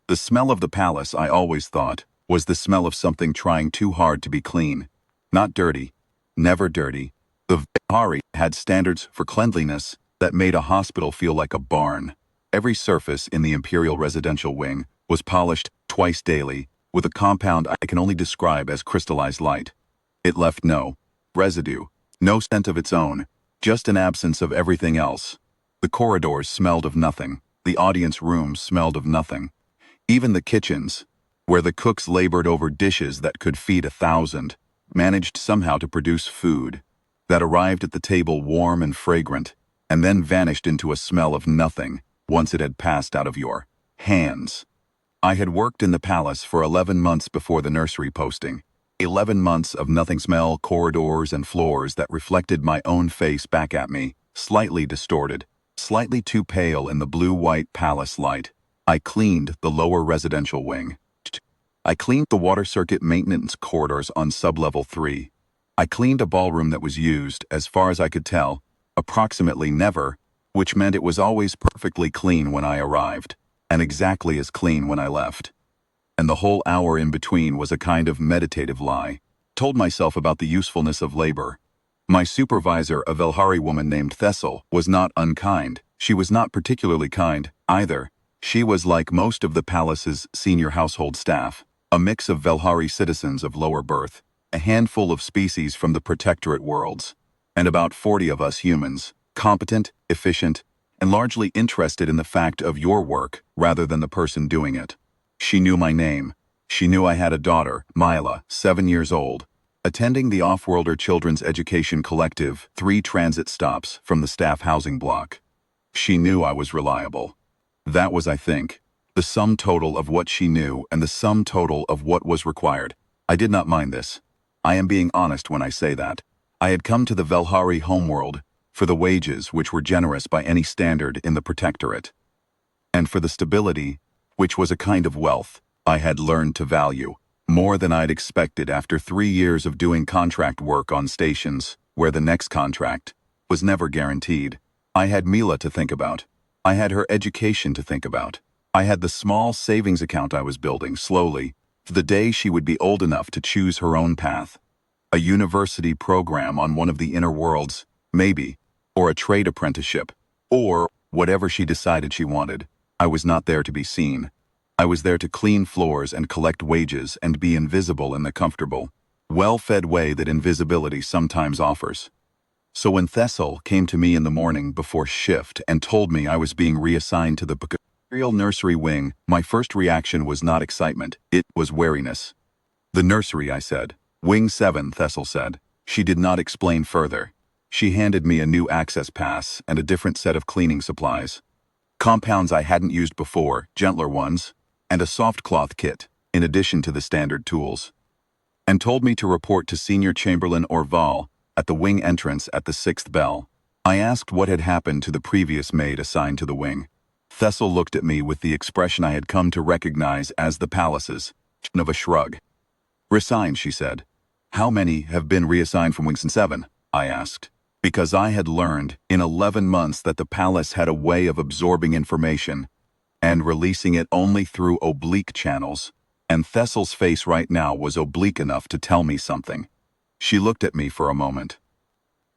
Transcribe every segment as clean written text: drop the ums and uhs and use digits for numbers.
The smell of the palace, I always thought, was the smell of something trying too hard to be clean. Not dirty. Never dirty. The Valhari had standards for cleanliness that made a hospital feel like a barn. Every surface in the imperial residential wing was polished twice daily with a compound I can only describe as crystallized light. It left no residue, no scent of its own, just an absence of everything else. The corridors smelled of nothing. The audience rooms smelled of nothing. Even the kitchens, where the cooks labored over dishes that could feed 1,000, managed somehow to produce food that arrived at the table warm and fragrant, and then vanished into a smell of nothing once it had passed out of your hands. I had worked in the palace for 11 months before the nursery posting. 11 months of nothing smell, corridors and floors that reflected my own face back at me, slightly distorted, slightly too pale in the blue-white palace light. I cleaned the lower residential wing. I cleaned the water circuit maintenance corridors on sub-level 3. I cleaned a ballroom that was used, as far as I could tell, approximately never, which meant it was always perfectly clean when I arrived, and exactly as clean when I left. And the whole hour in between was a kind of meditative lie. Told myself about the usefulness of labor. My supervisor, a Velhari woman named Thessel, was not unkind. She was not particularly kind, either. She was like most of the palace's senior household staff, a mix of Velhari citizens of lower birth, a handful of species from the protectorate worlds, and about 40 of us humans, competent, efficient, and largely interested in the fact of your work rather than the person doing it. She knew my name. She knew I had a daughter, Mila, 7 years old, attending the Off-Worlder Children's Education Collective 3 transit stops from the staff housing block. She knew I was reliable. That was, I think, the sum total of what she knew and the sum total of what was required. I did not mind this. I am being honest when I say that. I had come to the Velhari homeworld for the wages which were generous by any standard in the protectorate, and for the stability, which was a kind of wealth I had learned to value, more than I'd expected after 3 years of doing contract work on stations, where the next contract was never guaranteed. I had Mila to think about. I had her education to think about. I had the small savings account I was building slowly for the day she would be old enough to choose her own path. A university program on one of the inner worlds, maybe, or a trade apprenticeship, or whatever she decided she wanted. I was not there to be seen. I was there to clean floors and collect wages and be invisible in the comfortable, well-fed way that invisibility sometimes offers. So when Thessel came to me in the morning before shift and told me I was being reassigned to the imperial nursery wing, my first reaction was not excitement, it was wariness. The nursery, I said. Wing 7, Thessel said. She did not explain further. She handed me a new access pass and a different set of cleaning supplies. Compounds I hadn't used before, gentler ones, and a soft cloth kit, in addition to the standard tools. And told me to report to Senior Chamberlain Orval at the wing entrance at the 6th bell. I asked what had happened to the previous maid assigned to the wing. Thessel looked at me with the expression I had come to recognize as the palace's, of a shrug. Resigned, she said. How many have been reassigned from Wing 7? I asked. Because I had learned in 11 months that the palace had a way of absorbing information and releasing it only through oblique channels, and Thessel's face right now was oblique enough to tell me something. She looked at me for a moment.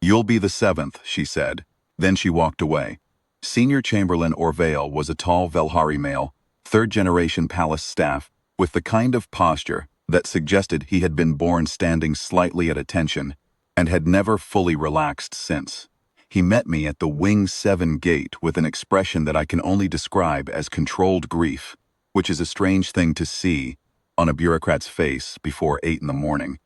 You'll be the 7th, she said. Then she walked away. Senior Chamberlain Orvale was a tall Velhari male, 3rd-generation palace staff, with the kind of posture that suggested he had been born standing slightly at attention and had never fully relaxed since. He met me at the Wing 7 gate with an expression that I can only describe as controlled grief, which is a strange thing to see on a bureaucrat's face before 8 in the morning.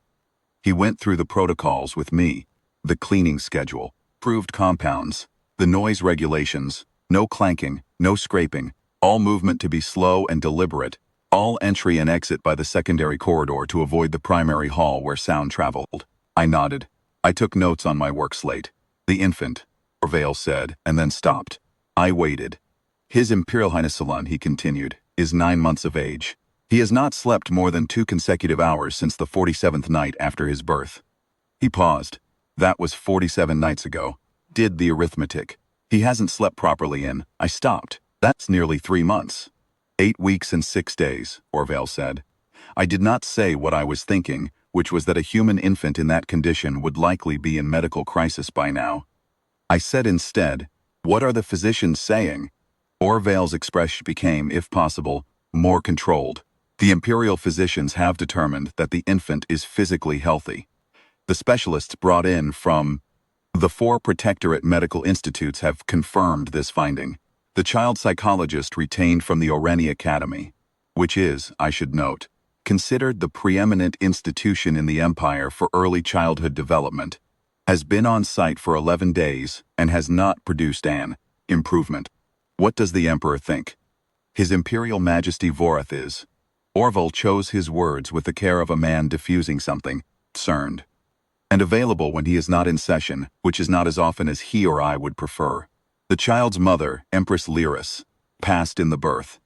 He went through the protocols with me, the cleaning schedule, proved compounds, the noise regulations, no clanking, no scraping, all movement to be slow and deliberate, all entry and exit by the secondary corridor to avoid the primary hall where sound traveled. I nodded. I took notes on my work slate. The infant, Orvale said, and then stopped. I waited. His Imperial Highness Salon, he continued, is 9 months of age. He has not slept more than 2 consecutive hours since the 47th night after his birth. He paused. That was 47 nights ago. Did the arithmetic. He hasn't slept properly in. I stopped. That's nearly 3 months. 8 weeks and 6 days, Orvale said. I did not say what I was thinking, which was that a human infant in that condition would likely be in medical crisis by now. I said instead, what are the physicians saying? Orvale's expression became, if possible, more controlled. The imperial physicians have determined that the infant is physically healthy. The specialists brought in from the 4 protectorate medical institutes have confirmed this finding. The child psychologist retained from the Academy, which is, I should note, considered the preeminent institution in the empire for early childhood development, has been on site for 11 days and has not produced an improvement. What does the emperor think? His imperial majesty Vorath is. Orville chose his words with the care of a man diffusing something, concerned, and available when he is not in session, which is not as often as he or I would prefer. The child's mother, Empress Lyris, passed in the birth.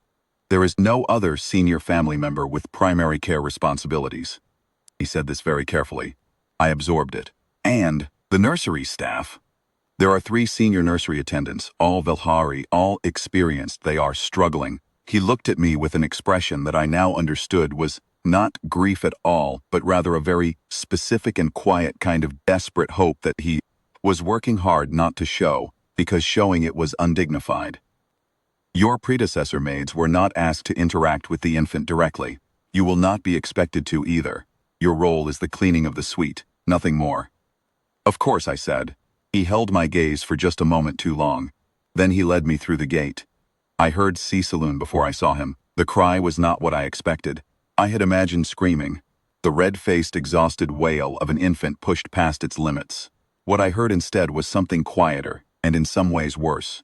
There is no other senior family member with primary care responsibilities. He said this very carefully. I absorbed it. And the nursery staff. There are 3 senior nursery attendants, all Velhari, all experienced. They are struggling. He looked at me with an expression that I now understood was not grief at all, but rather a very specific and quiet kind of desperate hope that he was working hard not to show, because showing it was undignified. Your predecessor maids were not asked to interact with the infant directly. You will not be expected to either. Your role is the cleaning of the suite, nothing more. Of course, I said. He held my gaze for just a moment too long. Then he led me through the gate. I heard C. Saloon before I saw him. The cry was not what I expected. I had imagined screaming. The red-faced, exhausted wail of an infant pushed past its limits. What I heard instead was something quieter, and in some ways worse.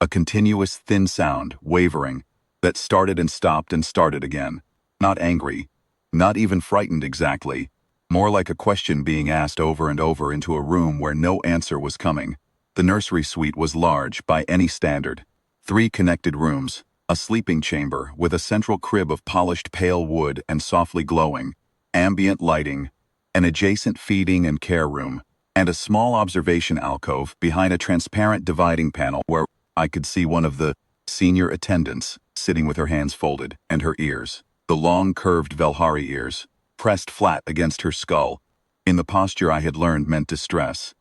A continuous thin sound, wavering, that started and started again. Not angry, not even frightened exactly, more like a question being asked over and over into a room where no answer was coming. The nursery suite was large by any standard. 3 connected rooms, a sleeping chamber with a central crib of polished pale wood and softly glowing, ambient lighting, an adjacent feeding and care room, and a small observation alcove behind a transparent dividing panel where I could see one of the senior attendants sitting with her hands folded and her ears, the long curved Velhari ears, pressed flat against her skull, in the posture I had learned meant distress.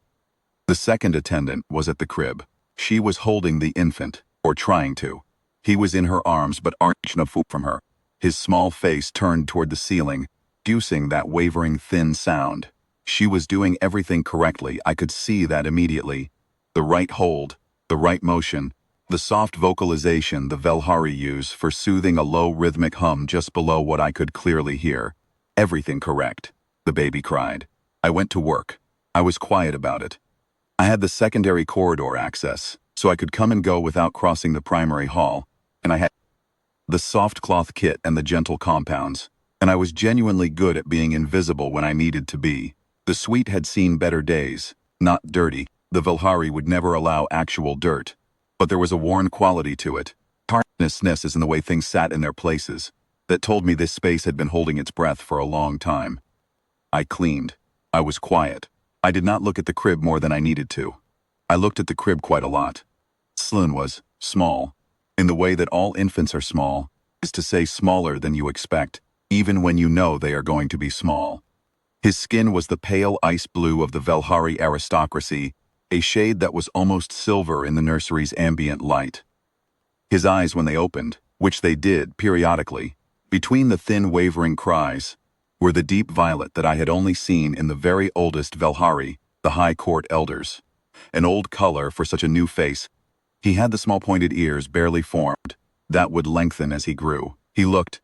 The second attendant was at the crib. She was holding the infant, or trying to. He was in her arms but arched from her, his small face turned toward the ceiling, producing that wavering thin sound. She was doing everything correctly, I could see that immediately. The right hold, the right motion, the soft vocalization the Velhari use for soothing a low rhythmic hum just below what I could clearly hear. Everything correct, the baby cried. I went to work. I was quiet about it. I had the secondary corridor access, so I could come and go without crossing the primary hall, and I had the soft cloth kit and the gentle compounds, and I was genuinely good at being invisible when I needed to be. The suite had seen better days, not dirty. The Velhari would never allow actual dirt, but there was a worn quality to it. Tartness is in the way things sat in their places, that told me this space had been holding its breath for a long time. I cleaned. I was quiet. I did not look at the crib more than I needed to. I looked at the crib quite a lot. Sloan was small, in the way that all infants are small, is to say smaller than you expect, even when you know they are going to be small. His skin was the pale ice blue of the Velhari aristocracy, a shade that was almost silver in the nursery's ambient light. His eyes, when they opened, which they did periodically, between the thin wavering cries, were the deep violet that I had only seen in the very oldest Velhari, the high court elders. An old color for such a new face. He had the small pointed ears barely formed, that would lengthen as he grew. He looked,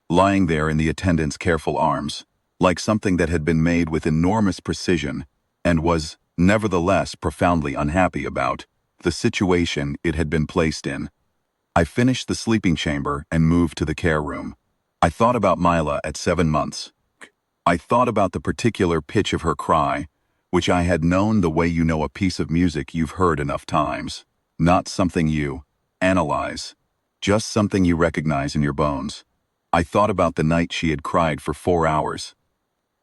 lying there in the attendant's careful arms, like something that had been made with enormous precision, and was, nevertheless, profoundly unhappy about the situation it had been placed in. I finished the sleeping chamber and moved to the care room. I thought about Mila at 7 months. I thought about the particular pitch of her cry, which I had known the way you know a piece of music you've heard enough times. Not something you analyze, just something you recognize in your bones. I thought about the night she had cried for 4 hours.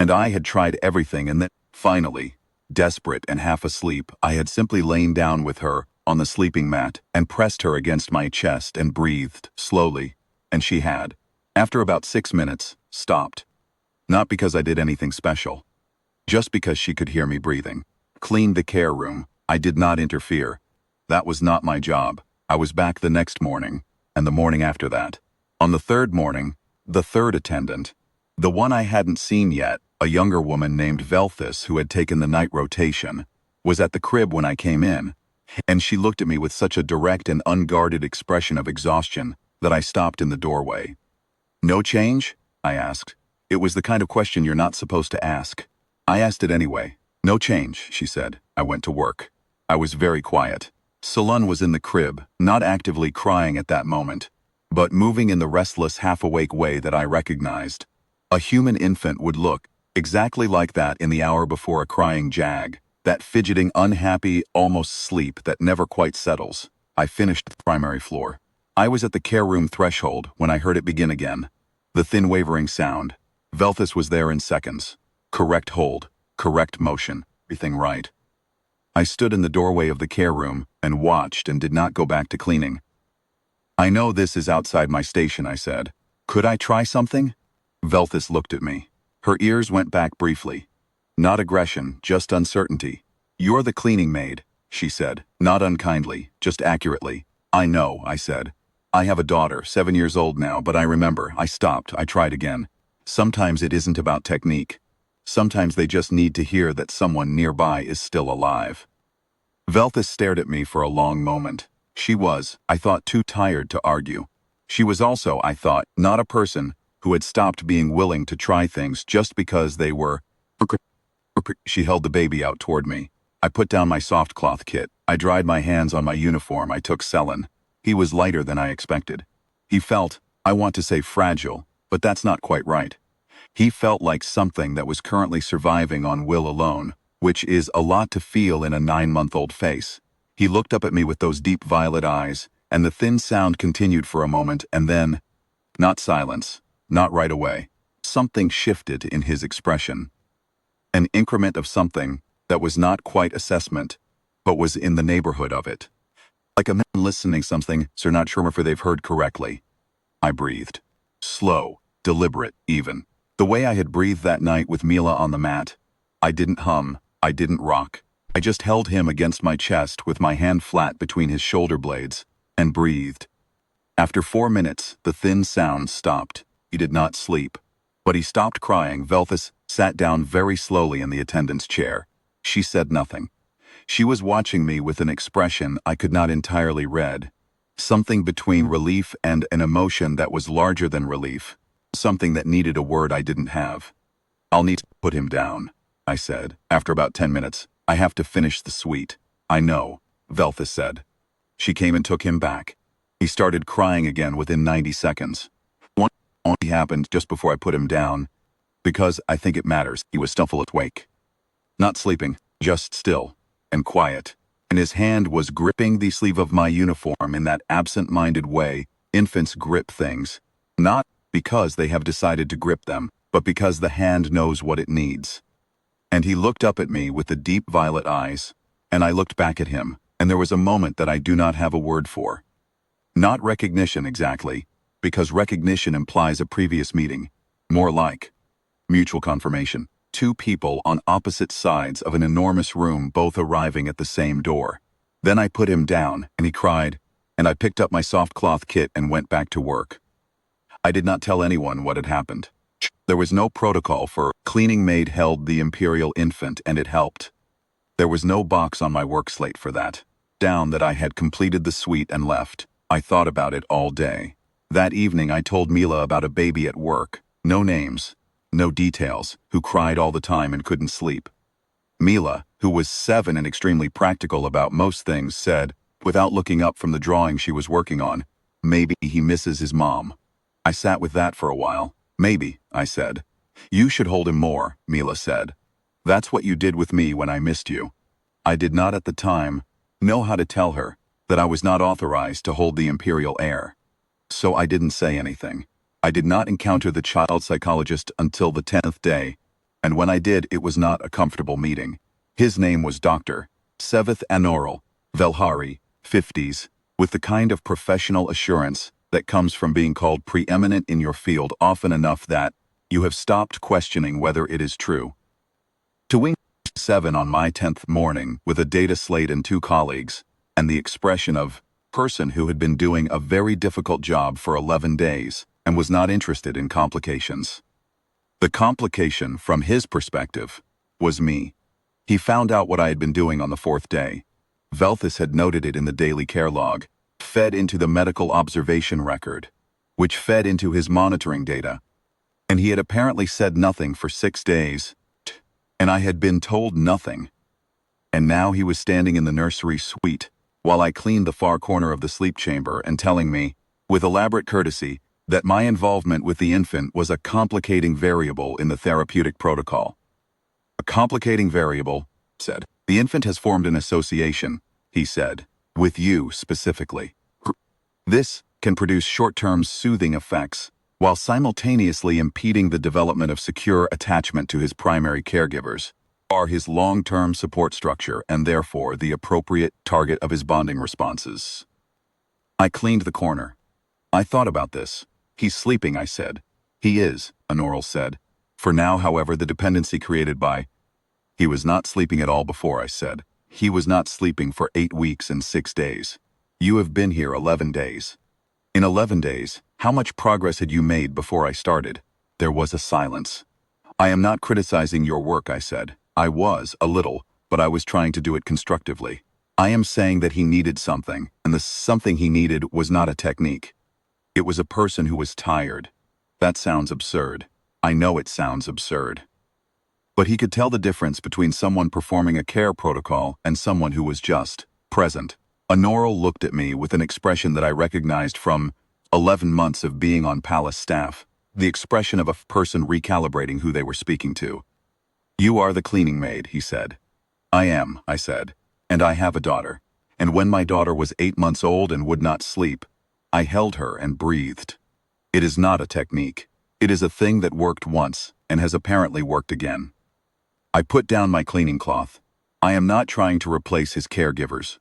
And I had tried everything, and then, finally, desperate and half asleep, I had simply lain down with her on the sleeping mat and pressed her against my chest and breathed slowly. and she had, after about 6 minutes, stopped. Not because I did anything special. Just because she could hear me breathing. Cleaned the care room. I did not interfere. That was not my job. I was back the next morning, and the morning after that. On the third morning, the third attendant, the one I hadn't seen yet, a younger woman named Velthus who had taken the night rotation, was at the crib when I came in, and she looked at me with such a direct and unguarded expression of exhaustion that I stopped in the doorway. "No change?" I asked. It was the kind of question you're not supposed to ask. I asked it anyway. "No change," she said. I went to work. I was very quiet. Solon was in the crib, not actively crying at that moment, but moving in the restless, half-awake way that I recognized. A human infant would look exactly like that in the hour before a crying jag, that fidgeting, unhappy, almost sleep that never quite settles. I finished the primary floor. I was at the care room threshold when I heard it begin again. The thin wavering sound. Velthus was there in seconds. Correct hold, correct motion, everything right. I stood in the doorway of the care room and watched and did not go back to cleaning. "I know this is outside my station," I said. "Could I try something?" Velthus looked at me. Her ears went back briefly. Not aggression, just uncertainty. "You're the cleaning maid," she said, not unkindly, just accurately. "I know," I said. "I have a daughter, 7 years old now, but I remember, I stopped, I tried again. Sometimes it isn't about technique. Sometimes they just need to hear that someone nearby is still alive." Velthus stared at me for a long moment. She was, I thought, too tired to argue. She was also, I thought, not a person who had stopped being willing to try things just because they were. She held the baby out toward me. I put down my soft cloth kit. I dried my hands on my uniform. I took Selin. He was lighter than I expected. He felt, I want to say fragile, but that's not quite right. He felt like something that was currently surviving on will alone, which is a lot to feel in a 9-month-old face. He looked up at me with those deep violet eyes, and the thin sound continued for a moment, and then, not silence, not right away. Something shifted in his expression. An increment of something that was not quite assessment, but was in the neighborhood of it. Like a man listening something, so not sure if they've heard correctly. I breathed. Slow, deliberate, even. The way I had breathed that night with Mila on the mat. I didn't hum, I didn't rock. I just held him against my chest with my hand flat between his shoulder blades, and breathed. After 4 minutes, the thin sound stopped. He did not sleep. But he stopped crying. Velthus sat down very slowly in the attendant's chair. She said nothing. She was watching me with an expression I could not entirely read. Something between relief and an emotion that was larger than relief. Something that needed a word I didn't have. "I'll need to put him down," I said, after about 10 minutes. "I have to finish the suite." "I know," Velthus said. She came and took him back. He started crying again within 90 seconds. One only happened just before I put him down. Because I think it matters, he was still awake. Not sleeping, just still, and quiet. And his hand was gripping the sleeve of my uniform in that absent-minded way infants grip things. Not because they have decided to grip them, but because the hand knows what it needs. And he looked up at me with the deep violet eyes, and I looked back at him, and there was a moment that I do not have a word for. Not recognition exactly, because recognition implies a previous meeting. More like mutual confirmation. Two people on opposite sides of an enormous room both arriving at the same door. Then I put him down, and he cried, and I picked up my soft cloth kit and went back to work. I did not tell anyone what had happened. There was no protocol for cleaning. Maid held the imperial infant, and it helped. There was no box on my work slate for that. Down that I had completed the suite and left. I thought about it all day. That evening I told Mila about a baby at work. No names, no details, who cried all the time and couldn't sleep. Mila, who was 7 and extremely practical about most things, said, without looking up from the drawing she was working on, "Maybe he misses his mom." I sat with that for a while. "Maybe," I said. "You should hold him more," Mila said. "That's what you did with me when I missed you." I did not at the time know how to tell her that I was not authorized to hold the imperial heir. So I didn't say anything. I did not encounter the child psychologist until the 10th day, and when I did, it was not a comfortable meeting. His name was Dr. Seveth Anoral Velhari, 50s, with the kind of professional assurance that comes from being called preeminent in your field often enough that you have stopped questioning whether it is true. To wing 7 on my 10th morning with a data slate and 2 colleagues, and the expression of person who had been doing a very difficult job for 11 days and was not interested in complications. The complication, from his perspective, was me. He found out what I had been doing on the 4th day. Velthus had noted it in the daily care log, fed into the medical observation record, which fed into his monitoring data. And he had apparently said nothing for 6 days, and I had been told nothing. And now he was standing in the nursery suite while I cleaned the far corner of the sleep chamber and telling me, with elaborate courtesy, that my involvement with the infant was a complicating variable in the therapeutic protocol. A complicating variable, said. The infant has formed an association, he said, with you specifically. This can produce short-term soothing effects while simultaneously impeding the development of secure attachment to his primary caregivers, are his long-term support structure and therefore the appropriate target of his bonding responses. I cleaned the corner. I thought about this. He's sleeping, I said. He is, Honoral said. For now, however, the dependency created by... He was not sleeping at all before, I said. He was not sleeping for 8 weeks and 6 days. You have been here 11 days. In 11 days, how much progress had you made before I started? There was a silence. I am not criticizing your work, I said. I was, a little, but I was trying to do it constructively. I am saying that he needed something, and the something he needed was not a technique. It was a person who was tired. That sounds absurd. I know it sounds absurd. But he could tell the difference between someone performing a care protocol and someone who was just present. Honoral looked at me with an expression that I recognized from 11 months of being on palace staff, the expression of a person recalibrating who they were speaking to. You are the cleaning maid, he said. I am, I said, and I have a daughter. And when my daughter was 8 months old and would not sleep, I held her and breathed. It is not a technique. It is a thing that worked once and has apparently worked again. I put down my cleaning cloth. I am not trying to replace his caregivers.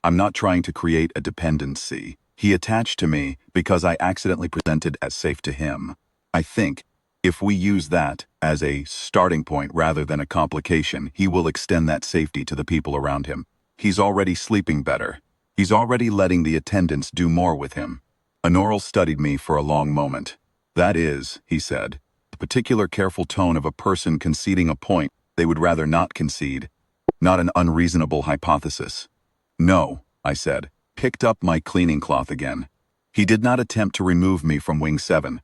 I'm not trying to create a dependency. He attached to me because I accidentally presented as safe to him. I think, if we use that as a starting point rather than a complication, he will extend that safety to the people around him. He's already sleeping better. He's already letting the attendants do more with him. Honoral studied me for a long moment. That is, he said, the particular careful tone of a person conceding a point they would rather not concede, not an unreasonable hypothesis. No, I said, picked up my cleaning cloth again. He did not attempt to remove me from Wing 7.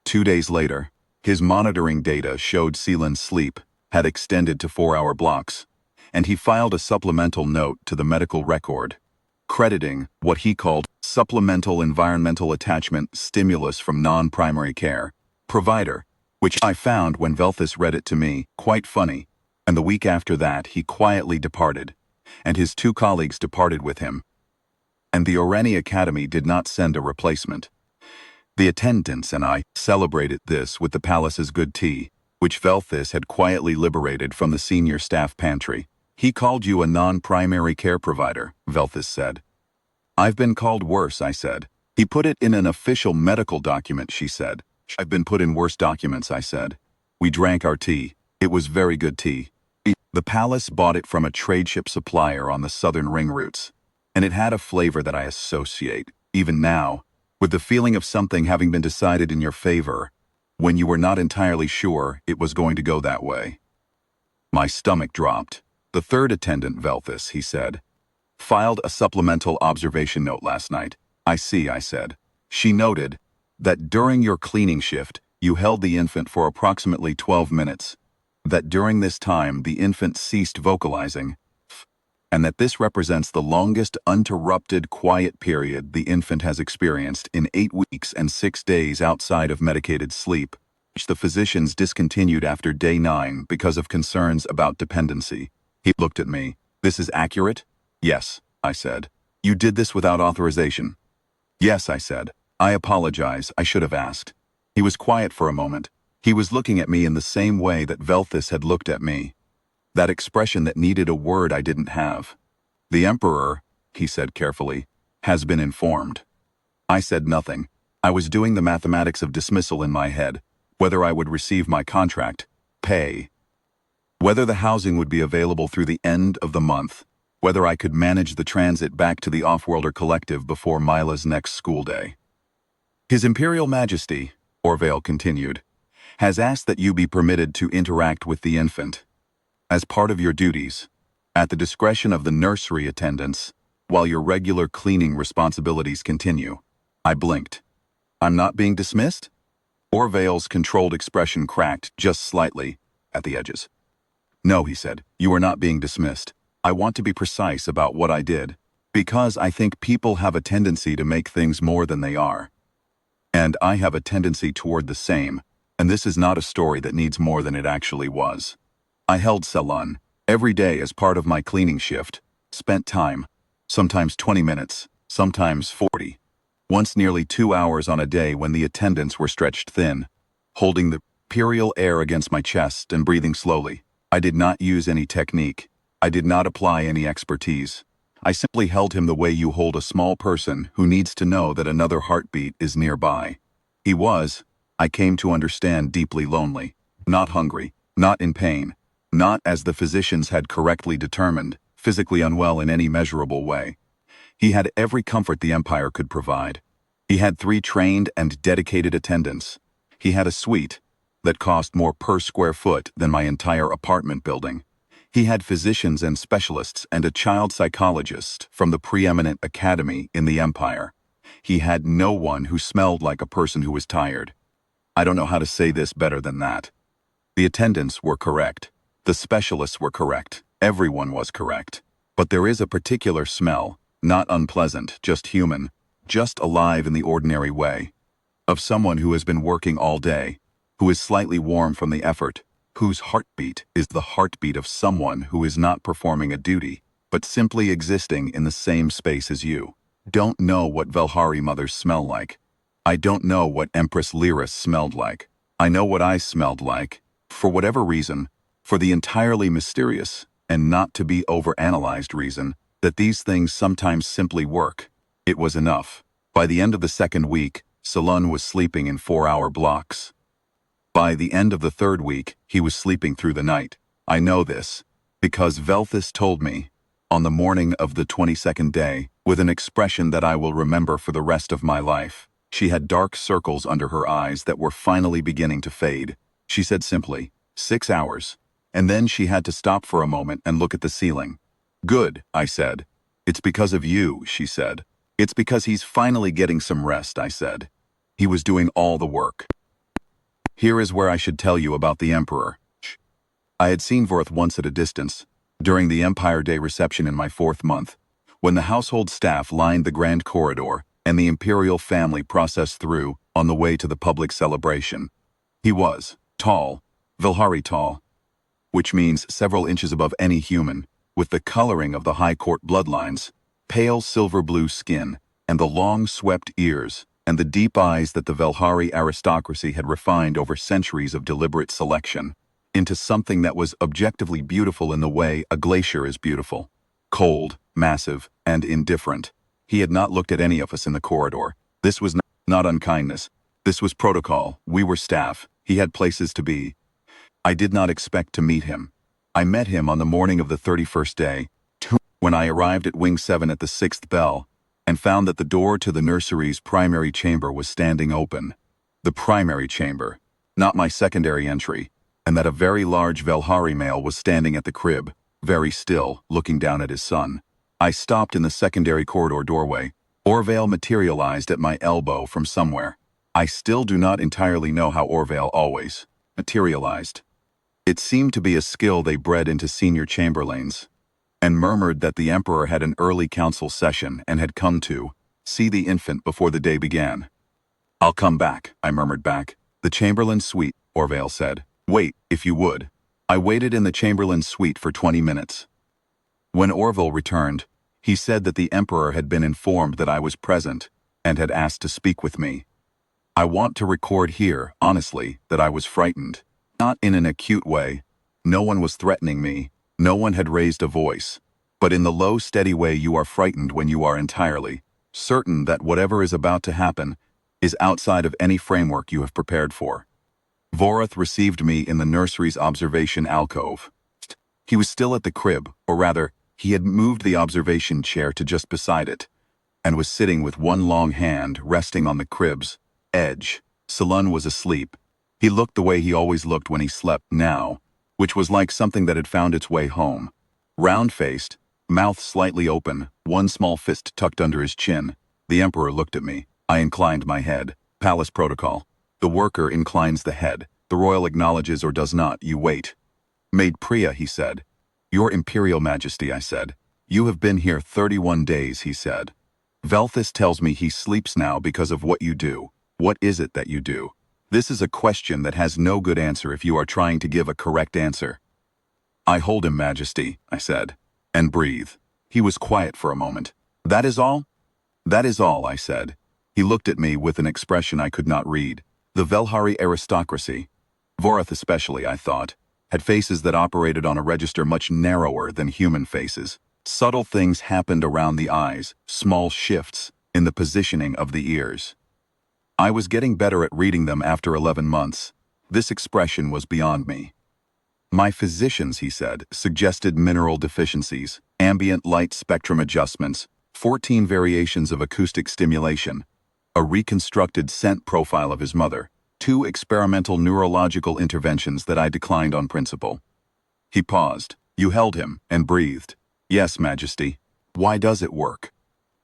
2 days later, his monitoring data showed Seelan's sleep had extended to 4-hour blocks, and he filed a supplemental note to the medical record, crediting what he called supplemental environmental attachment stimulus from non-primary care provider, which I found when Velthus read it to me quite funny, and the week after that he quietly departed, and his 2 colleagues departed with him, and the Oreni Academy did not send a replacement. The attendants and I celebrated this with the palace's good tea, which Velthus had quietly liberated from the senior staff pantry. He called you a non-primary care provider, Velthus said. I've been called worse, I said. He put it in an official medical document, she said. I've been put in worse documents, I said. We drank our tea. It was very good tea. The palace bought it from a tradeship supplier on the southern ring routes, and it had a flavor that I associate, even now, with the feeling of something having been decided in your favor, when you were not entirely sure it was going to go that way. My stomach dropped. The 3rd attendant, Velthus, he said, filed a supplemental observation note last night. I see, I said. She noted that during your cleaning shift, you held the infant for approximately 12 minutes, that during this time the infant ceased vocalizing, and that this represents the longest uninterrupted quiet period the infant has experienced in 8 weeks and 6 days outside of medicated sleep, which the physicians discontinued after day 9 because of concerns about dependency. He looked at me. This is accurate? Yes, I said. You did this without authorization? Yes, I said. I apologize, I should have asked. He was quiet for a moment. He was looking at me in the same way that Velthus had looked at me. That expression that needed a word I didn't have. The Emperor, he said carefully, has been informed. I said nothing. I was doing the mathematics of dismissal in my head, whether I would receive my contract, pay, whether the housing would be available through the end of the month, whether I could manage the transit back to the Offworlder Collective before Mila's next school day. His Imperial Majesty, Orvale continued, has asked that you be permitted to interact with the infant, as part of your duties, at the discretion of the nursery attendants, while your regular cleaning responsibilities continue. I blinked. I'm not being dismissed? Orvale's controlled expression cracked just slightly at the edges. No, he said, you are not being dismissed. I want to be precise about what I did, because I think people have a tendency to make things more than they are. And I have a tendency toward the same, and this is not a story that needs more than it actually was. I held salon every day as part of my cleaning shift, spent time, sometimes 20 minutes, sometimes 40, once nearly 2 hours on a day when the attendants were stretched thin, holding the imperial air against my chest and breathing slowly. I did not use any technique. I did not apply any expertise. I simply held him the way you hold a small person who needs to know that another heartbeat is nearby. He was, I came to understand, deeply lonely, not hungry, not in pain, not, as the physicians had correctly determined, physically unwell in any measurable way. He had every comfort the Empire could provide. He had 3 trained and dedicated attendants. He had a suite that cost more per square foot than my entire apartment building. He had physicians and specialists and a child psychologist from the preeminent academy in the Empire. He had no one who smelled like a person who was tired. I don't know how to say this better than that. The attendants were correct. The specialists were correct. Everyone was correct. But there is a particular smell, not unpleasant, just human, just alive in the ordinary way, of someone who has been working all day, who is slightly warm from the effort, whose heartbeat is the heartbeat of someone who is not performing a duty, but simply existing in the same space as you. Don't know what Velhari mothers smell like. I don't know what Empress Lyris smelled like. I know what I smelled like, for whatever reason, for the entirely mysterious and not to be overanalyzed reason that these things sometimes simply work. It was enough. By the end of the 2nd week, Salun was sleeping in 4-hour blocks. By the end of the 3rd week, he was sleeping through the night. I know this, because Velthis told me, on the morning of the 22nd day, with an expression that I will remember for the rest of my life. She had dark circles under her eyes that were finally beginning to fade. She said simply, 6 hours. And then she had to stop for a moment and look at the ceiling. Good, I said. It's because of you, she said. It's because he's finally getting some rest, I said. He was doing all the work. Here is where I should tell you about the Emperor. I had seen Vorth once at a distance, during the Empire Day reception in my 4th month, when the household staff lined the grand corridor and the imperial family processed through on the way to the public celebration. He was tall, Velhari tall, which means several inches above any human, with the coloring of the high court bloodlines, pale silver-blue skin, and the long swept ears, and the deep eyes that the Velhari aristocracy had refined over centuries of deliberate selection, into something that was objectively beautiful in the way a glacier is beautiful. Cold, massive, and indifferent. He had not looked at any of us in the corridor. This was not unkindness. This was protocol. We were staff. He had places to be. I did not expect to meet him. I met him on the morning of the 31st day, when I arrived at Wing 7 at the 6th bell, and found that the door to the nursery's primary chamber was standing open. The primary chamber, not my secondary entry, and that a very large Velhari male was standing at the crib, very still, looking down at his son. I stopped in the secondary corridor doorway. Orvale materialized at my elbow from somewhere. I still do not entirely know how Orvale always materialized. It seemed to be a skill they bred into senior chamberlains, and murmured that the Emperor had an early council session and had come to see the infant before the day began. I'll come back, I murmured back. The Chamberlain's suite, Orvale said. Wait, if you would. I waited in the Chamberlain's suite for 20 minutes. When Orville returned, he said that the Emperor had been informed that I was present and had asked to speak with me. I want to record here, honestly, that I was frightened. Not in an acute way. No one was threatening me. No one had raised a voice. But in the low, steady way you are frightened when you are entirely certain that whatever is about to happen is outside of any framework you have prepared for. Vorath received me in the nursery's observation alcove. He was still at the crib, or rather, he had moved the observation chair to just beside it, and was sitting with one long hand resting on the crib's edge. Salun was asleep. He looked the way he always looked when he slept now, which was like something that had found its way home. Round-faced, mouth slightly open, one small fist tucked under his chin. The Emperor looked at me. I inclined my head. Palace protocol. The worker inclines the head. The royal acknowledges or does not. You wait. Maid Priya, he said. Your Imperial Majesty, I said. You have been here 31 days, he said. Velthus tells me he sleeps now because of what you do. What is it that you do? This is a question that has no good answer if you are trying to give a correct answer. I hold him, Majesty, I said, and breathe. He was quiet for a moment. That is all? That is all, I said. He looked at me with an expression I could not read. The Velhari aristocracy, Vorath especially, I thought, had faces that operated on a register much narrower than human faces. Subtle things happened around the eyes, small shifts in the positioning of the ears. I was getting better at reading them after 11 months. This expression was beyond me. My physicians, he said, suggested mineral deficiencies, ambient light spectrum adjustments, 14 variations of acoustic stimulation, a reconstructed scent profile of his mother, 2 experimental neurological interventions that I declined on principle. He paused. You held him and breathed. Yes, Majesty. Why does it work?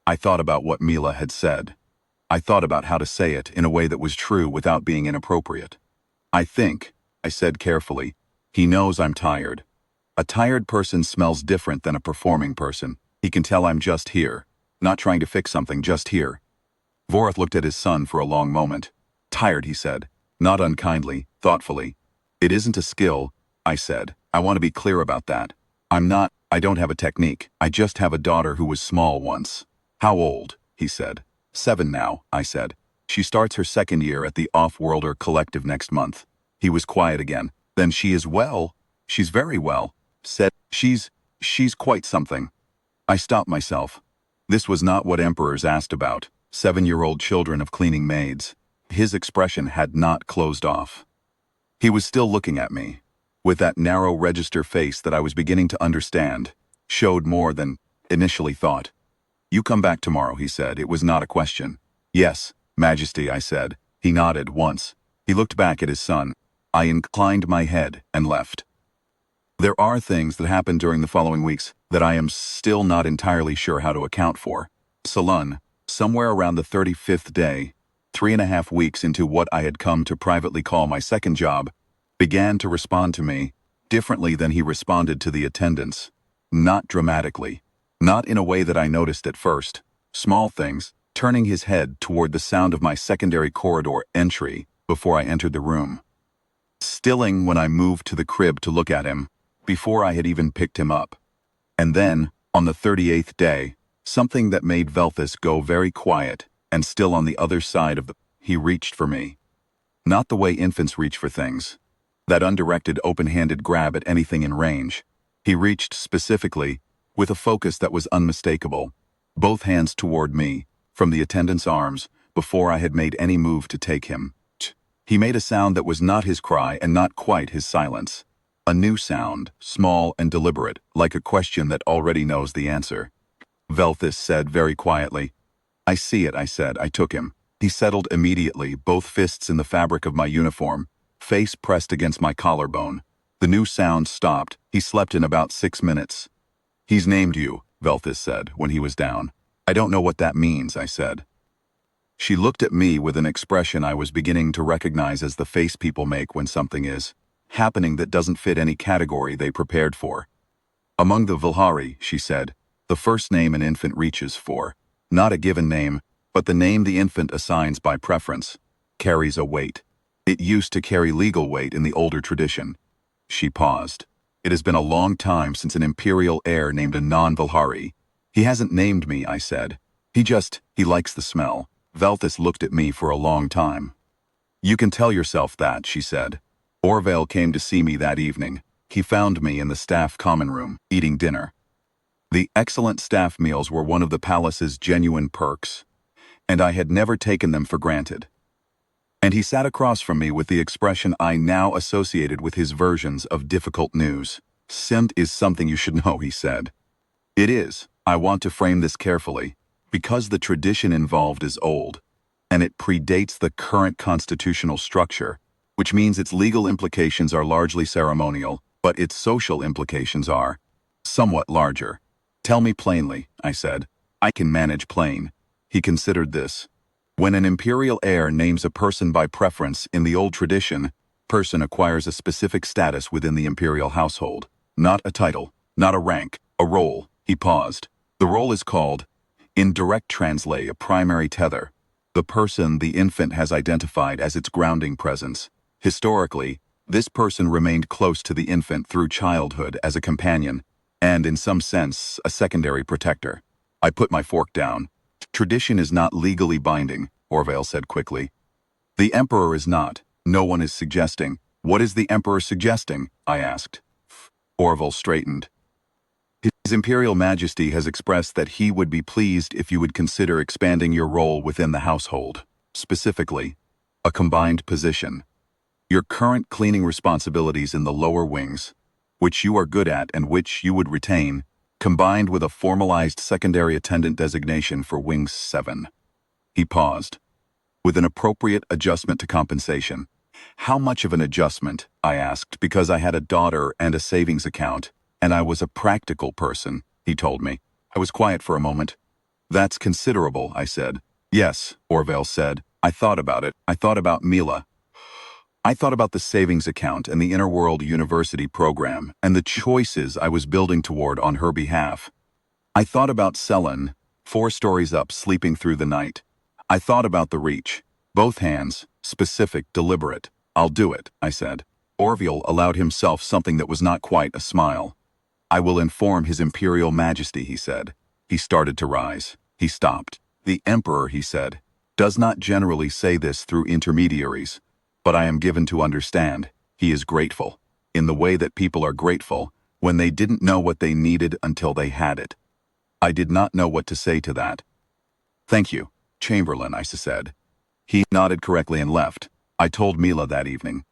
I thought about what Mila had said. I thought about how to say it in a way that was true without being inappropriate. I think, I said carefully, he knows I'm tired. A tired person smells different than a performing person. He can tell I'm just here, not trying to fix something, just here. Vorath looked at his son for a long moment. Tired, he said, not unkindly, thoughtfully. It isn't a skill, I said. I want to be clear about that. I don't have a technique. I just have a daughter who was small once. How old? He said. 7 now, I said. She starts her 2nd year at the Off-Worlder Collective next month. He was quiet again. Then she is well. She's very well. Said, she's quite something. I stopped myself. This was not what emperors asked about. 7-year-old children of cleaning maids. His expression had not closed off. He was still looking at me, with that narrow register face that I was beginning to understand, showed more than initially thought. You come back tomorrow, he said. It was not a question. Yes, Majesty, I said. He nodded once. He looked back at his son. I inclined my head and left. There are things that happened during the following weeks that I am still not entirely sure how to account for. Salun, somewhere around the 35th day, 3.5 weeks into what I had come to privately call my second job, began to respond to me differently than he responded to the attendants. Not dramatically. Not in a way that I noticed at first. Small things, turning his head toward the sound of my secondary corridor entry before I entered the room. Stilling when I moved to the crib to look at him, before I had even picked him up. And then, on the 38th day, something that made Velthus go very quiet and still on the other side of he reached for me. Not the way infants reach for things. That undirected, open-handed grab at anything in range. He reached specifically, with a focus that was unmistakable, both hands toward me, from the attendant's arms, before I had made any move to take him. He made a sound that was not his cry and not quite his silence. A new sound, small and deliberate, like a question that already knows the answer. Velthus said very quietly. I see it, I said. I took him. He settled immediately, both fists in the fabric of my uniform, face pressed against my collarbone. The new sound stopped. He slept in about 6 minutes. He's named you, Velthus said, when he was down. I don't know what that means, I said. She looked at me with an expression I was beginning to recognize as the face people make when something is happening that doesn't fit any category they prepared for. Among the Vilhari, she said, the first name an infant reaches for, not a given name, but the name the infant assigns by preference, carries a weight. It used to carry legal weight in the older tradition. She paused. It has been a long time since an imperial heir named a non-Vilhari. He hasn't named me, I said. He likes the smell. Velthus looked at me for a long time. You can tell yourself that, she said. Orvale came to see me that evening. He found me in the staff common room, eating dinner. The excellent staff meals were one of the palace's genuine perks. and I had never taken them for granted. And he sat across from me with the expression I now associated with his versions of difficult news. "Scent is something you should know," he said. "It is. I want to frame this carefully, because the tradition involved is old, and it predates the current constitutional structure, which means its legal implications are largely ceremonial, but its social implications are somewhat larger." "Tell me plainly," I said. "I can manage plain." He considered this. "When an imperial heir names a person by preference in the old tradition, person acquires a specific status within the imperial household. Not a title, not a rank, a role." He paused. "The role is called, in direct translate, a primary tether. The person the infant has identified as its grounding presence. Historically, this person remained close to the infant through childhood as a companion, and in some sense, a secondary protector." I put my fork down. "Tradition is not legally binding," Orville said quickly. "The emperor is not. No one is suggesting." "What is the emperor suggesting?" I asked. Orville straightened. "His Imperial Majesty has expressed that he would be pleased if you would consider expanding your role within the household. Specifically, a combined position. Your current cleaning responsibilities in the lower wings, which you are good at and which you would retain, combined with a formalized secondary attendant designation for Wings 7. He paused. "With an appropriate adjustment to compensation." "How much of an adjustment?" I asked, because I had a daughter and a savings account, and I was a practical person, he told me. I was quiet for a moment. "That's considerable," I said. "Yes," Orville said. "I thought about it. I thought about Mila. I thought about the savings account and the Interworld University program and the choices I was building toward on her behalf. I thought about Selen, 4 stories up, sleeping through the night. I thought about the reach. Both hands, specific, deliberate. 'I'll do it,' I said." Orville allowed himself something that was not quite a smile. "I will inform His Imperial Majesty," he said. He started to rise. He stopped. "The Emperor," he said, "does not generally say this through intermediaries, but I am given to understand he is grateful, in the way that people are grateful when they didn't know what they needed until they had it." I did not know what to say to that. "Thank you, Chamberlain," I said. He nodded correctly and left. I told Mila that evening.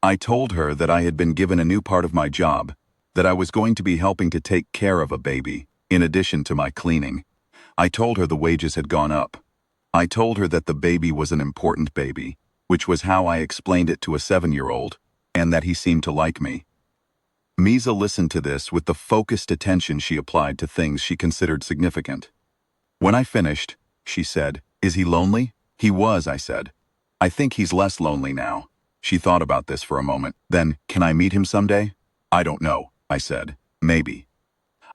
I told her that I had been given a new part of my job, that I was going to be helping to take care of a baby, in addition to my cleaning. I told her the wages had gone up. I told her that the baby was an important baby, which was how I explained it to a 7-year-old, and that he seemed to like me. Misa listened to this with the focused attention she applied to things she considered significant. When I finished, she said, "Is he lonely?" "He was," I said. "I think he's less lonely now." She thought about this for a moment. Then, "Can I meet him someday?" "I don't know," I said. "Maybe."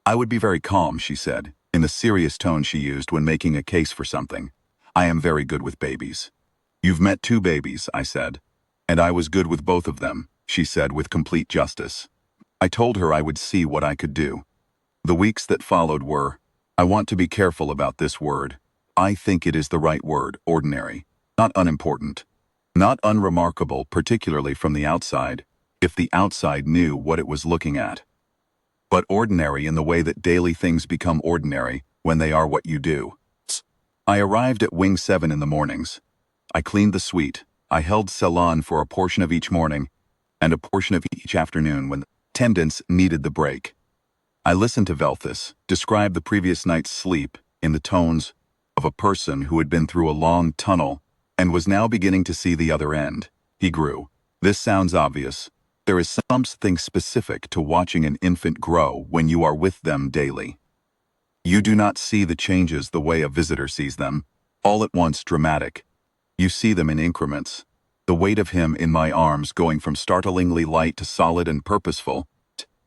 "I would be very calm," she said, in the serious tone she used when making a case for something. "I am very good with babies." "You've met 2 babies," I said. "And I was good with both of them," she said with complete justice. I told her I would see what I could do. The weeks that followed were, I want to be careful about this word. I think it is the right word, ordinary. Not unimportant. Not unremarkable, particularly from the outside, if the outside knew what it was looking at. But ordinary in the way that daily things become ordinary when they are what you do. I arrived at Wing 7 in the mornings. I cleaned the suite. I held salon for a portion of each morning and a portion of each afternoon when the attendants needed the break. I listened to Velthus describe the previous night's sleep in the tones of a person who had been through a long tunnel and was now beginning to see the other end. He grew. This sounds obvious. There is something specific to watching an infant grow when you are with them daily. You do not see the changes the way a visitor sees them, all at once dramatic. You see them in increments. The weight of him in my arms going from startlingly light to solid and purposeful,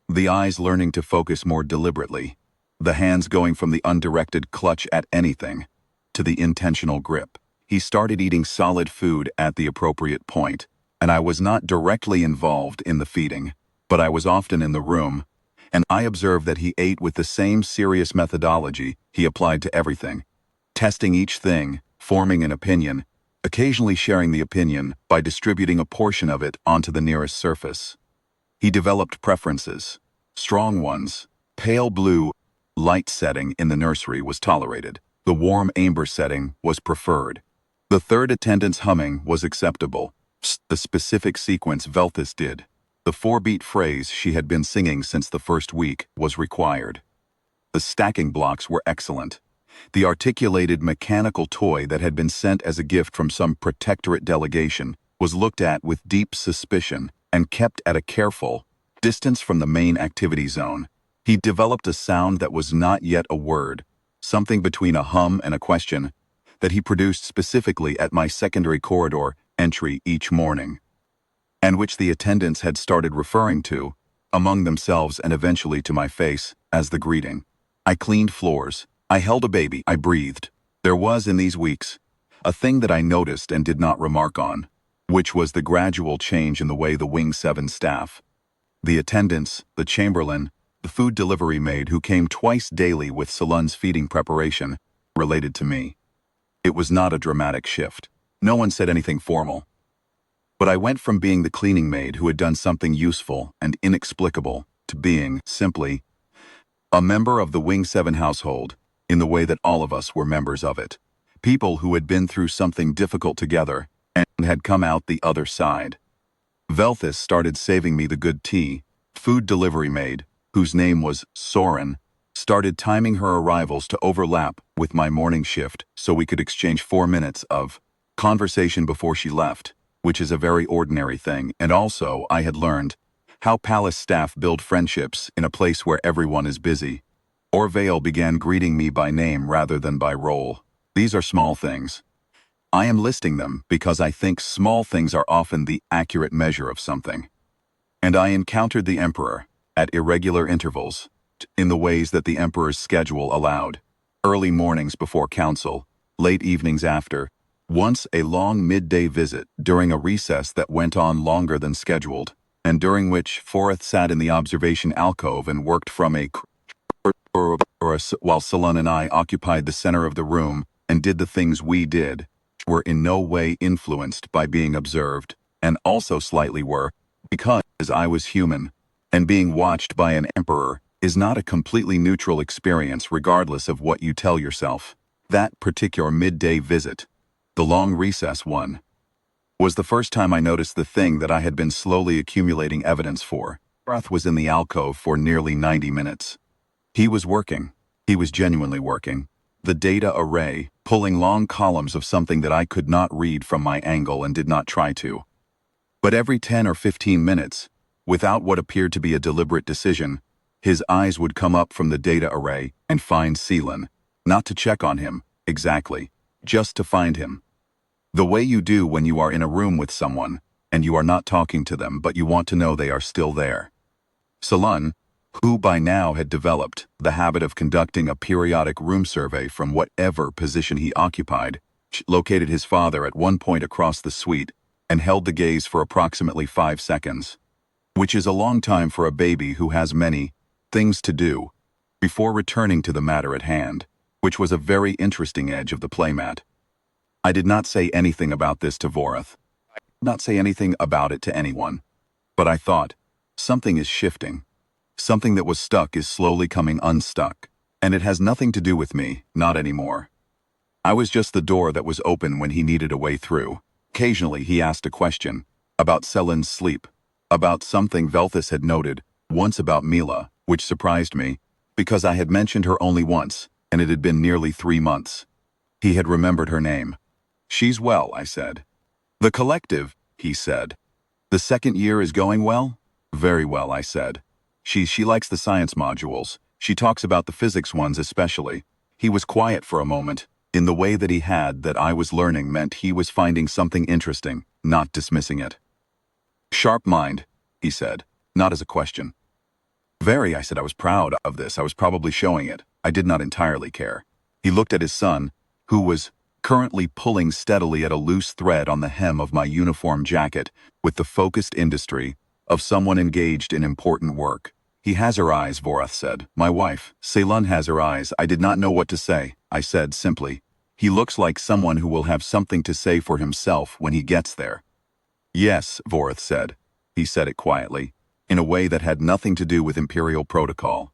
the eyes learning to focus more deliberately, the hands going from the undirected clutch at anything to the intentional grip. He started eating solid food at the appropriate point, and I was not directly involved in the feeding, but I was often in the room, and I observed that he ate with the same serious methodology he applied to everything, testing each thing, forming an opinion, occasionally sharing the opinion by distributing a portion of it onto the nearest surface. He developed preferences, strong ones. Pale blue light setting in the nursery was tolerated. The warm amber setting was preferred. The third attendant's humming was acceptable. The specific sequence Velthus did, the 4-beat phrase she had been singing since the first week, was required. The stacking blocks were excellent. The articulated mechanical toy that had been sent as a gift from some protectorate delegation was looked at with deep suspicion and kept at a careful distance from the main activity zone. He developed a sound that was not yet a word, something between a hum and a question, that he produced specifically at my secondary corridor entry each morning, and which the attendants had started referring to, among themselves and eventually to my face, as the greeting. I cleaned floors. I held a baby. I breathed. There was, in these weeks, a thing that I noticed and did not remark on, which was the gradual change in the way the Wing 7 staff, the attendants, the chamberlain, the food delivery maid who came twice daily with Salon's feeding preparation, related to me. It was not a dramatic shift. No one said anything formal. But I went from being the cleaning maid who had done something useful and inexplicable to being, simply, a member of the Wing 7 household, in the way that all of us were members of it. People who had been through something difficult together and had come out the other side. Velthus started saving me the good tea. Food delivery maid, whose name was Soren, started timing her arrivals to overlap with my morning shift so we could exchange 4 minutes of conversation before she left, which is a very ordinary thing, and also I had learned how palace staff build friendships in a place where everyone is busy. Orvale began greeting me by name rather than by role. These are small things. I am listing them because I think small things are often the accurate measure of something. And I encountered the Emperor, at irregular intervals, in the ways that the Emperor's schedule allowed. Early mornings before council, late evenings after, once a long midday visit during a recess that went on longer than scheduled, and during which Forth sat in the observation alcove and worked from while Salon and I occupied the center of the room and did the things we did, were in no way influenced by being observed, and also slightly were, because I was human, and being watched by an emperor is not a completely neutral experience regardless of what you tell yourself. That particular midday visit, the long recess one, was the first time I noticed the thing that I had been slowly accumulating evidence for. Roth was in the alcove for nearly 90 minutes. He was working. He was genuinely working. The data array, pulling long columns of something that I could not read from my angle and did not try to. But every 10 or 15 minutes, without what appeared to be a deliberate decision, his eyes would come up from the data array and find Celan. Not to check on him, exactly, just to find him. The way you do when you are in a room with someone, and you are not talking to them but you want to know they are still there. Salon, who by now had developed the habit of conducting a periodic room survey from whatever position he occupied, located his father at one point across the suite and held the gaze for approximately 5 seconds, which is a long time for a baby who has many things to do, before returning to the matter at hand, which was a very interesting edge of the playmat. I did not say anything about this to Vorath. I did not say anything about it to anyone. But I thought, something is shifting. Something that was stuck is slowly coming unstuck. And it has nothing to do with me, not anymore. I was just the door that was open when he needed a way through. Occasionally he asked a question, about Selen's sleep, about something Velthus had noted, once about Mila, which surprised me, because I had mentioned her only once, and it had been nearly 3 months. He had remembered her name. She's well, I said. The collective, he said. The second year is going well? Very well, I said. She likes the science modules. She talks about the physics ones especially. He was quiet for a moment. In the way that he had that I was learning meant he was finding something interesting, not dismissing it. Sharp mind, he said, not as a question. Very, I said. I was proud of this. I was probably showing it. I did not entirely care. He looked at his son, who was currently pulling steadily at a loose thread on the hem of my uniform jacket with the focused industry of someone engaged in important work. He has her eyes, Vorath said. My wife, Ceylon, has her eyes. I did not know what to say. I said simply, he looks like someone who will have something to say for himself when he gets there. Yes, Vorath said. He said it quietly, in a way that had nothing to do with imperial protocol.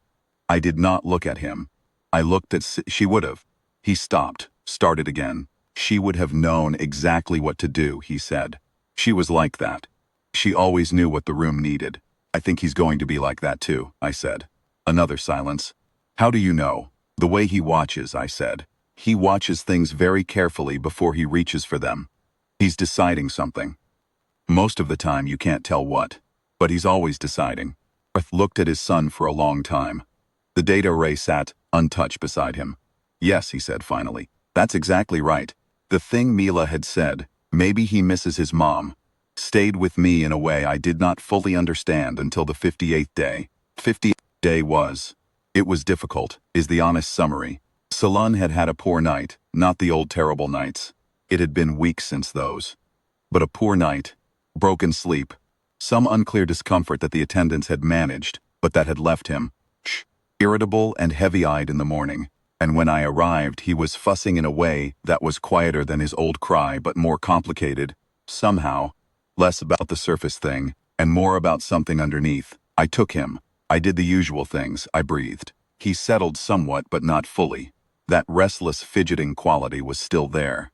I did not look at him. I looked at she would have. He stopped, started again. She would have known exactly what to do, he said. She was like that. She always knew what the room needed. I think he's going to be like that too, I said. Another silence. How do you know? The way he watches, I said. He watches things very carefully before he reaches for them. He's deciding something. Most of the time you can't tell what, but he's always deciding. Garth looked at his son for a long time. The data array sat, untouched, beside him. Yes, he said finally. That's exactly right. The thing Mila had said, maybe he misses his mom, stayed with me in a way I did not fully understand until the 58th day. 58th day was. It was difficult, is the honest summary. Salon had had a poor night, not the old terrible nights. It had been weeks since those. But a poor night, broken sleep, some unclear discomfort that the attendants had managed, but that had left him irritable and heavy-eyed in the morning. And when I arrived, he was fussing in a way that was quieter than his old cry but more complicated, somehow, less about the surface thing, and more about something underneath. I took him. I did the usual things. I breathed. He settled somewhat but not fully. That restless, fidgeting quality was still there.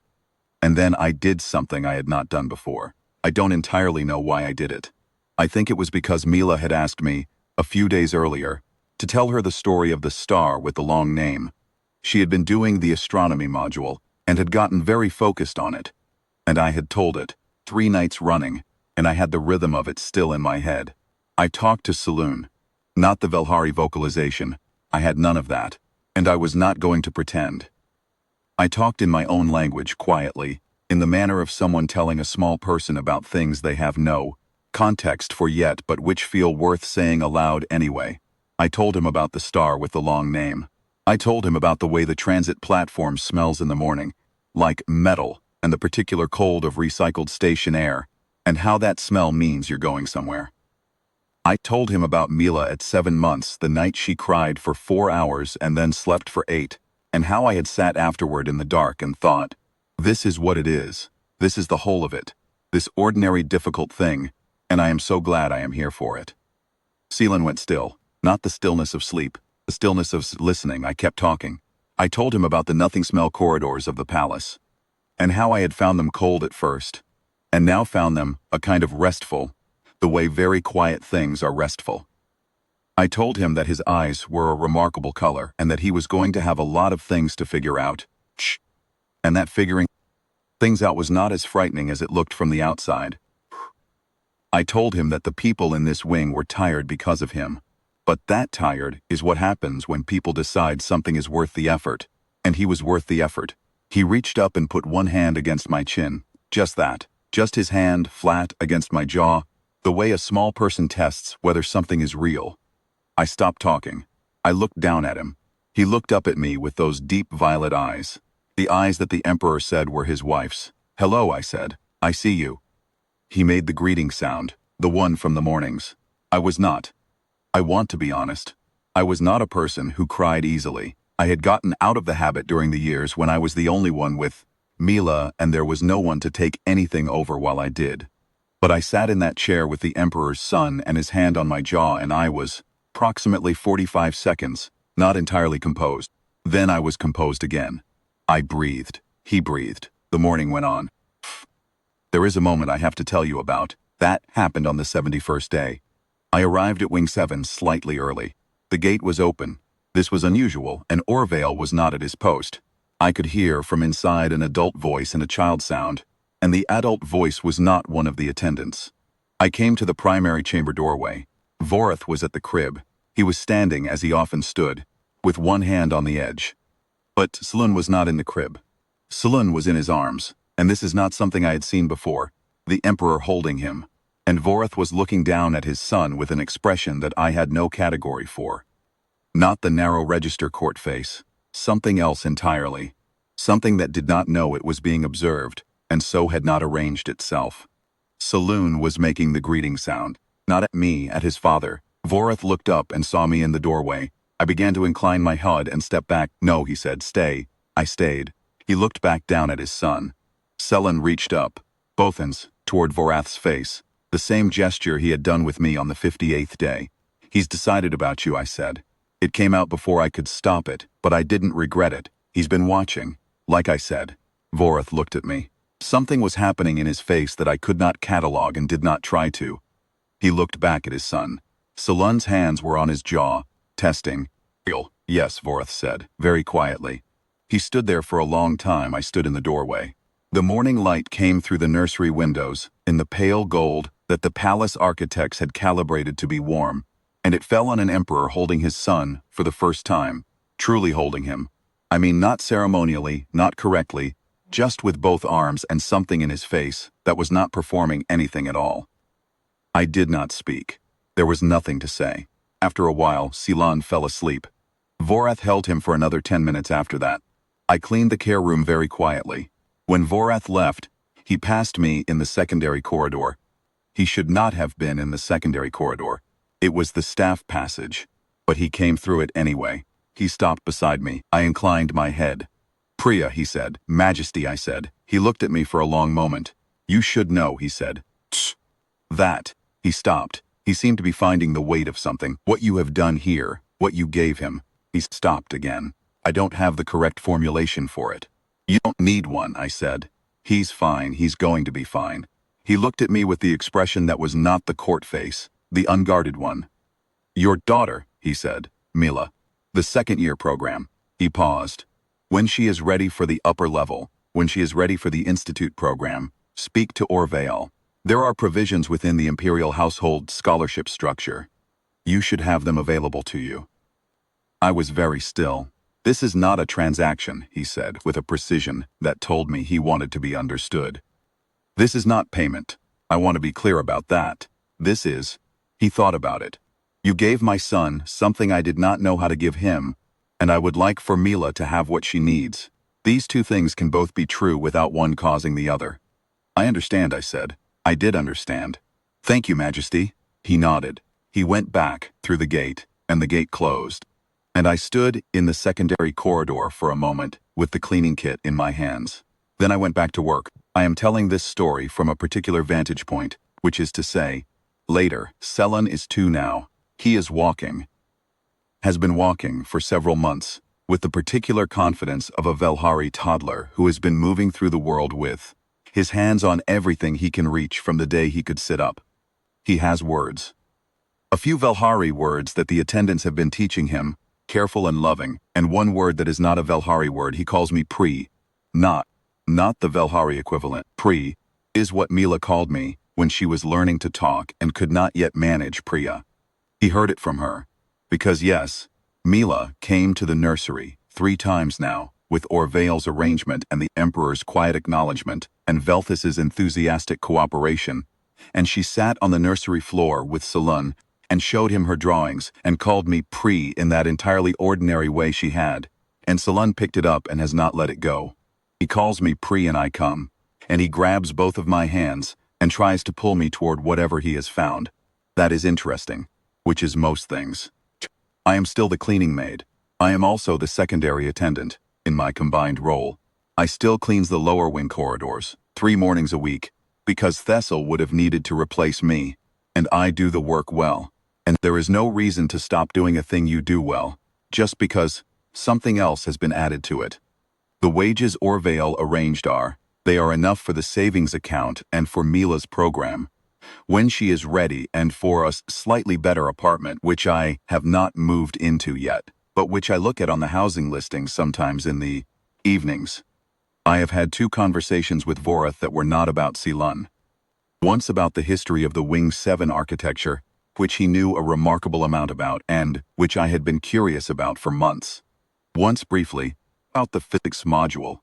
And then I did something I had not done before. I don't entirely know why I did it. I think it was because Mila had asked me, a few days earlier, to tell her the story of the star with the long name. She had been doing the astronomy module and had gotten very focused on it. And I had told it, 3 nights running, and I had the rhythm of it still in my head. I talked to Saloon. Not the Velhari vocalization. I had none of that. And I was not going to pretend. I talked in my own language, quietly, in the manner of someone telling a small person about things they have no context for yet but which feel worth saying aloud anyway. I told him about the star with the long name. I told him about the way the transit platform smells in the morning, like metal, and the particular cold of recycled station air, and how that smell means you're going somewhere. I told him about Mila at 7 months, the night she cried for 4 hours and then slept for 8, and how I had sat afterward in the dark and thought, this is what it is. This is the whole of it. This ordinary difficult thing, and I am so glad I am here for it. Seelan went still, not the stillness of sleep, the stillness of listening. I kept talking. I told him about the nothing-smell corridors of the palace, and how I had found them cold at first, and now found them a kind of restful, the way very quiet things are restful. I told him that his eyes were a remarkable color and that he was going to have a lot of things to figure out. And that figuring things out was not as frightening as it looked from the outside. I told him that the people in this wing were tired because of him. But that tired is what happens when people decide something is worth the effort. And he was worth the effort. He reached up and put one hand against my chin. Just that. Just his hand, flat, against my jaw. The way a small person tests whether something is real. I stopped talking. I looked down at him. He looked up at me with those deep violet eyes. The eyes that the Emperor said were his wife's. Hello, I said. I see you. He made the greeting sound, the one from the mornings. I was not. I want to be honest. I was not a person who cried easily. I had gotten out of the habit during the years when I was the only one with Mila and there was no one to take anything over while I did. But I sat in that chair with the Emperor's son and his hand on my jaw and I was, approximately 45 seconds, not entirely composed. Then I was composed again. I breathed. He breathed. The morning went on. There is a moment I have to tell you about. That happened on the 71st day. I arrived at Wing 7 slightly early. The gate was open. This was unusual, and Orvale was not at his post. I could hear from inside an adult voice and a child sound, and the adult voice was not one of the attendants. I came to the primary chamber doorway. Vorath was at the crib. He was standing, as he often stood, with one hand on the edge. But Saloon was not in the crib. Saloon was in his arms, and this is not something I had seen before, the Emperor holding him. And Vorath was looking down at his son with an expression that I had no category for. Not the narrow register court face. Something else entirely. Something that did not know it was being observed, and so had not arranged itself. Saloon was making the greeting sound, not at me, at his father. Vorath looked up and saw me in the doorway. I began to incline my head and step back. No, he said, stay. I stayed. He looked back down at his son. Selen reached up, both hands, toward Vorath's face. The same gesture he had done with me on the 58th day. He's decided about you, I said. It came out before I could stop it, but I didn't regret it. He's been watching. Like I said. Vorath looked at me. Something was happening in his face that I could not catalog and did not try to. He looked back at his son. Salun's hands were on his jaw, testing. Real. Yes, Vorath said, very quietly. He stood there for a long time. I stood in the doorway. The morning light came through the nursery windows, in the pale gold that the palace architects had calibrated to be warm, and it fell on an emperor holding his son for the first time, truly holding him. I mean, not ceremonially, not correctly, just with both arms and something in his face that was not performing anything at all. I did not speak. There was nothing to say. After a while, Silan fell asleep. Vorath held him for another 10 minutes after that. I cleaned the care room very quietly. When Vorath left, he passed me in the secondary corridor. He should not have been in the secondary corridor. It was the staff passage, but he came through it anyway. He stopped beside me. I inclined my head. Priya, he said. Majesty, I said. He looked at me for a long moment. You should know, he said. Tch. That. He stopped. He seemed to be finding the weight of something. What you have done here, what you gave him. He stopped again. I don't have the correct formulation for it. You don't need one, I said. He's fine. He's going to be fine. He looked at me with the expression that was not the court face, the unguarded one. Your daughter, he said. Mila. The second-year program. He paused. When she is ready for the upper level, when she is ready for the institute program, speak to Orvale. There are provisions within the imperial household scholarship structure. You should have them available to you. I was very still. This is not a transaction, he said, with a precision that told me he wanted to be understood. This is not payment. I want to be clear about that. This is. He thought about it. You gave my son something I did not know how to give him, and I would like for Mila to have what she needs. These two things can both be true without one causing the other. I understand, I said. I did understand. Thank you, Majesty. He nodded. He went back through the gate, and the gate closed. And I stood in the secondary corridor for a moment with the cleaning kit in my hands. Then I went back to work. I am telling this story from a particular vantage point, which is to say, later, Selun is 2 now. He is walking. Has been walking for several months, with the particular confidence of a Velhari toddler who has been moving through the world with his hands on everything he can reach from the day he could sit up. He has words. A few Velhari words that the attendants have been teaching him, careful and loving, and one word that is not a Velhari word. He calls me Pri. Not the Velhari equivalent. Pri is what Mila called me when she was learning to talk and could not yet manage Priya. He heard it from her. Because yes, Mila came to the nursery 3 times now, with Orvale's arrangement and the Emperor's quiet acknowledgement and Velthus's enthusiastic cooperation, and she sat on the nursery floor with Selun and showed him her drawings and called me Pri in that entirely ordinary way she had, and Selun picked it up and has not let it go. He calls me Pri and I come, and he grabs both of my hands and tries to pull me toward whatever he has found. That is interesting, which is most things. I am still the cleaning maid. I am also the secondary attendant, in my combined role. I still cleans the lower wing corridors, 3 mornings a week, because Thessel would have needed to replace me, and I do the work well. And there is no reason to stop doing a thing you do well, just because something else has been added to it. The wages Orvale arranged they are enough for the savings account and for Mila's program, when she is ready, and for a slightly better apartment which I have not moved into yet, but which I look at on the housing listings sometimes in the evenings. I have had 2 conversations with Vorath that were not about Selun. Once about the history of the Wing 7 architecture, which he knew a remarkable amount about and which I had been curious about for months. Once briefly, about the physics module.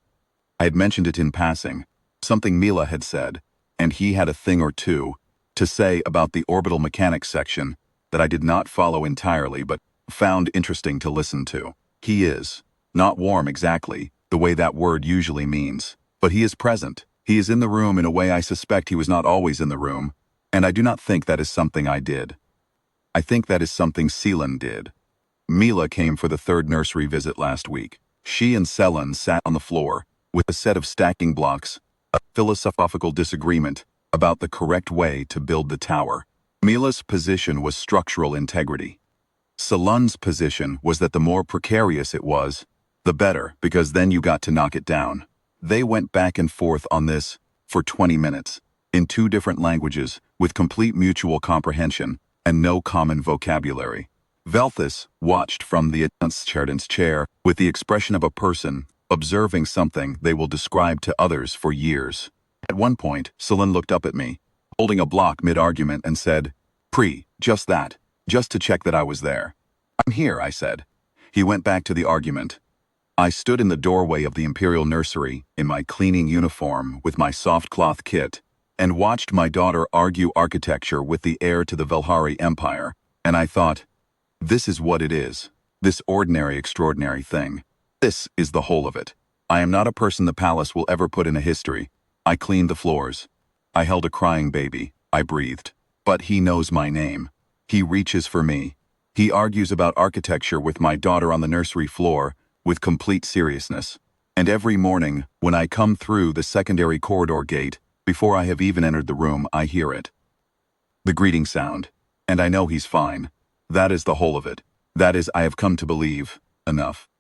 I had mentioned it in passing, something Mila had said, and he had a thing or two to say about the orbital mechanics section that I did not follow entirely but found interesting to listen to. He is not warm exactly, the way that word usually means, but he is present. He is in the room in a way I suspect he was not always in the room, and I do not think that is something I did. I think that is something Selun did. Mila came for the 3rd nursery visit last week. She and Selun sat on the floor with a set of stacking blocks, a philosophical disagreement about the correct way to build the tower. Mila's position was structural integrity. Selun's position was that the more precarious it was, The better, because then you got to knock it down. They went back and forth on this for 20 minutes, in 2 different languages, with complete mutual comprehension and no common vocabulary. Velthus watched from the attendant's chair with the expression of a person observing something they will describe to others for years. At one point, Celine looked up at me, holding a block mid-argument, and said, just that, just to check that I was there." "I'm here," I said. He went back to the argument. I stood in the doorway of the imperial nursery in my cleaning uniform with my soft cloth kit and watched my daughter argue architecture with the heir to the Velhari Empire, and I thought, this is what it is, this ordinary extraordinary thing. This is the whole of it. I am not a person the palace will ever put in a history. I cleaned the floors. I held a crying baby. I breathed. But he knows my name. He reaches for me. He argues about architecture with my daughter on the nursery floor with complete seriousness. And every morning, when I come through the secondary corridor gate, before I have even entered the room, I hear it. The greeting sound. And I know he's fine. That is the whole of it. That is, I have come to believe, enough.